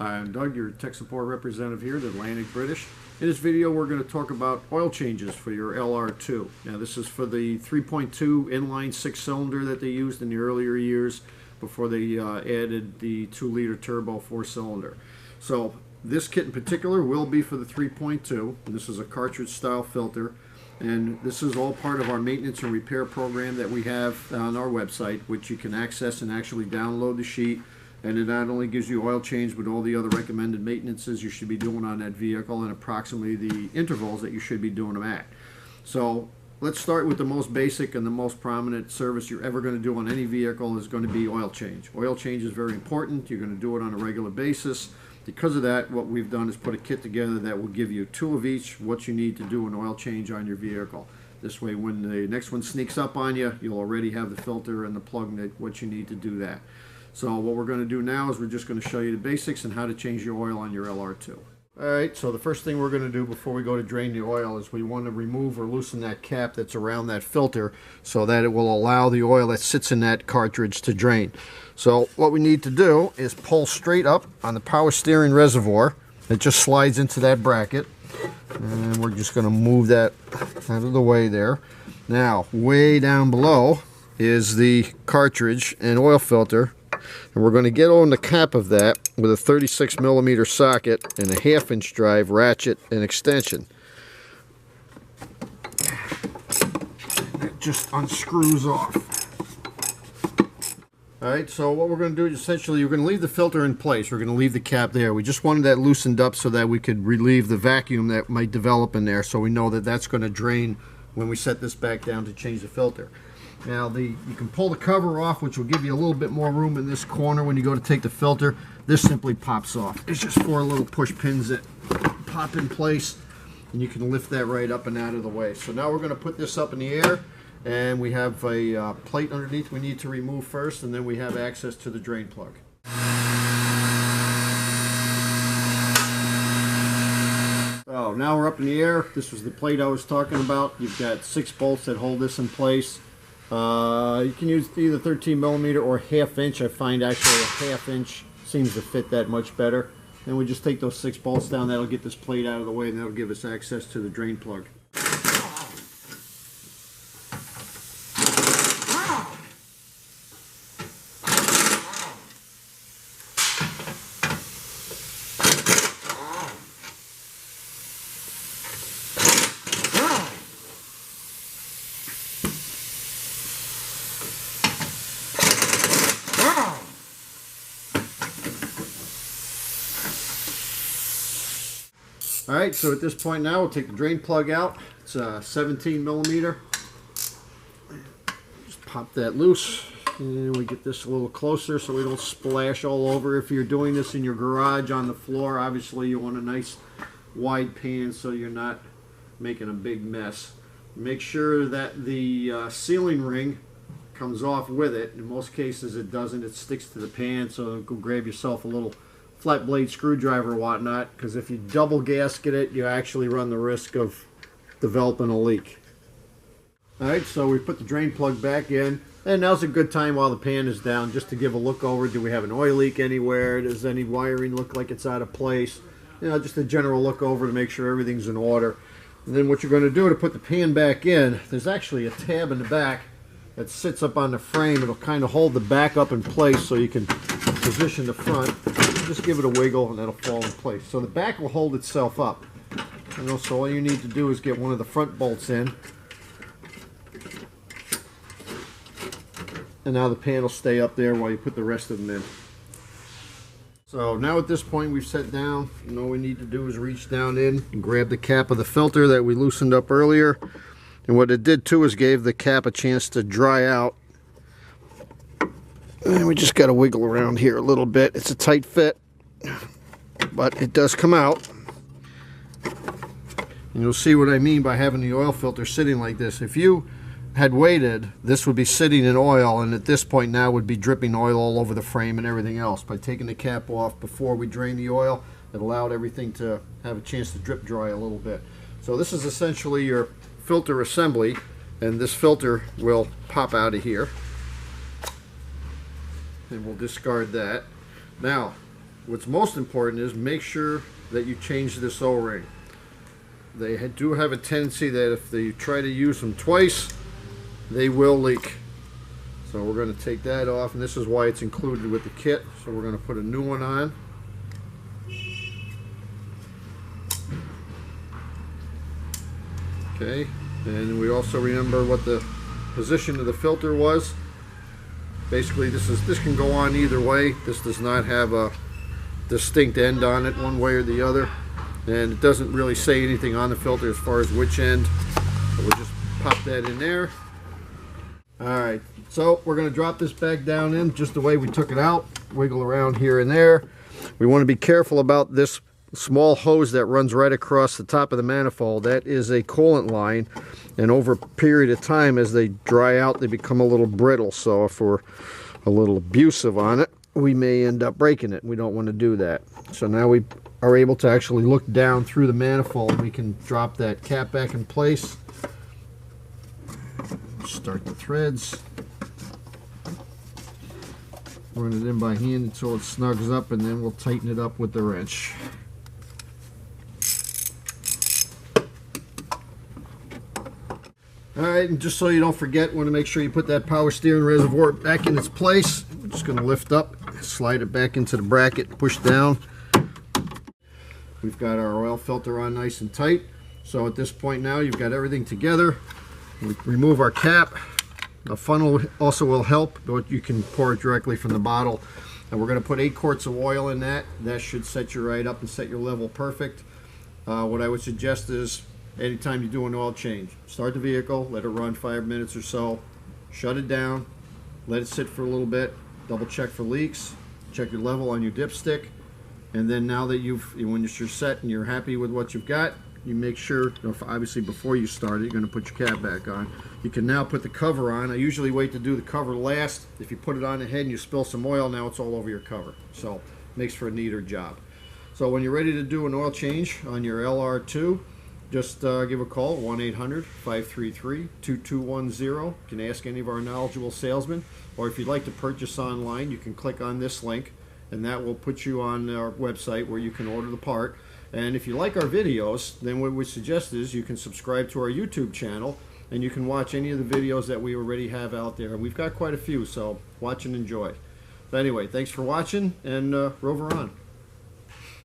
I'm Doug, your tech support representative here at Atlantic British. In this video we're going to talk about oil changes for your LR2. Now this is for the 3.2 inline 6-cylinder that they used in the earlier years before they added the 2-liter turbo 4-cylinder. So this kit in particular will be for the 3.2. This is a cartridge style filter, and this is all part of our maintenance and repair program that we have on our website, which you can access and actually download the sheet. And it not only gives you oil change, but all the other recommended maintenances you should be doing on that vehicle and approximately the intervals that you should be doing them at. So let's start with the most basic and the most prominent service you're ever going to do on any vehicle is going to be oil change. Oil change is very important. You're going to do it on a regular basis. Because of that, what we've done is put a kit together that will give you 2 of each, what you need to do an oil change on your vehicle. This way, when the next one sneaks up on you, you'll already have the filter and the plug that what you need to do that. So what we're going to do now is we're just going to show you the basics and how to change your oil on your LR2. Alright, so the first thing we're going to do before we go to drain the oil is we want to remove or loosen that cap that's around that filter so that it will allow the oil that sits in that cartridge to drain. So what we need to do is pull straight up on the power steering reservoir. It just slides into that bracket, and we're just going to move that out of the way there. Now, way down below is the cartridge and oil filter. And we're going to get on the cap of that with a 36mm socket and a 1/2-inch drive, ratchet, and extension. It just unscrews off. Alright, so what we're going to do is essentially we're going to leave the filter in place. We're going to leave the cap there. We just wanted that loosened up so that we could relieve the vacuum that might develop in there, so we know that that's going to drain when we set this back down to change the filter. Now you can pull the cover off, which will give you a little bit more room in this corner when you go to take the filter. This simply pops off. It's just 4 little push pins that pop in place, and you can lift that right up and out of the way. So now we're going to put this up in the air, and we have a plate underneath we need to remove first, and then we have access to the drain plug. So now we're up in the air. This was the plate I was talking about. You've got 6 bolts that hold this in place. You can use either 13mm or 1/2-inch. I find actually a 1/2-inch seems to fit that much better. And we just take those 6 bolts down. That'll get this plate out of the way, and that'll give us access to the drain plug. Alright, so at this point now we'll take the drain plug out. It's a 17mm. Just pop that loose, and we get this a little closer so we don't splash all over. If you're doing this in your garage on the floor, obviously you want a nice wide pan so you're not making a big mess. Make sure that the sealing ring comes off with it. In most cases it doesn't, it sticks to the pan, so go grab yourself a little flat blade screwdriver or whatnot, because if you double gasket it, you actually run the risk of developing a leak. Alright, so we put the drain plug back in, and now's a good time while the pan is down just to give a look over. Do we have an oil leak anywhere? Does any wiring look like it's out of place? You know, just a general look over to make sure everything's in order. And then what you're going to do to put the pan back in, there's actually a tab in the back that sits up on the frame. It'll kind of hold the back up in place so you can position the front. Just give it a wiggle and that'll fall in place. So the back will hold itself up. And also all you need to do is get one of the front bolts in. And now the pan will stay up there while you put the rest of them in. So now at this point we've set down, and all we need to do is reach down in and grab the cap of the filter that we loosened up earlier. And what it did too is gave the cap a chance to dry out. And we just got to wiggle around here a little bit. It's a tight fit, but it does come out. And you'll see what I mean by having the oil filter sitting like this. If you had waited, this would be sitting in oil, and at this point now would be dripping oil all over the frame and everything else. By taking the cap off before we drain the oil, it allowed everything to have a chance to drip dry a little bit. So this is essentially your filter assembly, and this filter will pop out of here. And we'll discard that. Now, what's most important is make sure that you change this O-ring. They do have a tendency that if they try to use them twice, they will leak. So we're going to take that off, and this is why it's included with the kit. So we're going to put a new one on. Okay, and we also remember what the position of the filter was. Basically, this can go on either way. This does not have a distinct end on it one way or the other, and it doesn't really say anything on the filter as far as which end. So we'll just pop that in there. Alright, so we're going to drop this back down in just the way we took it out. Wiggle around here and there. We want to be careful about this small hose that runs right across the top of the manifold. That is a coolant line, and over a period of time, as they dry out, they become a little brittle. So if we're a little abusive on it, we may end up breaking it. We don't want to do that. So now we are able to actually look down through the manifold. We can drop that cap back in place. Start the threads. Run it in by hand until it snugs up, and then we'll tighten it up with the wrench. Alright, and just so you don't forget, want to make sure you put that power steering reservoir back in its place. I'm just going to lift up, slide it back into the bracket, push down. We've got our oil filter on nice and tight. So at this point now, you've got everything together. We remove our cap. The funnel also will help, but you can pour it directly from the bottle. And we're going to put 8 quarts of oil in that. That should set you right up and set your level perfect. What I would suggest is, anytime you do an oil change, start the vehicle, let it run 5 minutes or so, shut it down, let it sit for a little bit, double check for leaks, check your level on your dipstick, and then now that when you're set and you're happy with what you've got, you make sure, obviously before you start it, you're going to put your cap back on. You can now put the cover on. I usually wait to do the cover last. If you put it on the head and you spill some oil, now it's all over your cover. So it makes for a neater job. So when you're ready to do an oil change on your LR2, just give a call, 1-800-533-2210. You can ask any of our knowledgeable salesmen, or if you'd like to purchase online, you can click on this link, and that will put you on our website where you can order the part. And if you like our videos, then what we suggest is you can subscribe to our YouTube channel, and you can watch any of the videos that we already have out there. And we've got quite a few, so watch and enjoy. But anyway, thanks for watching, and Rover on.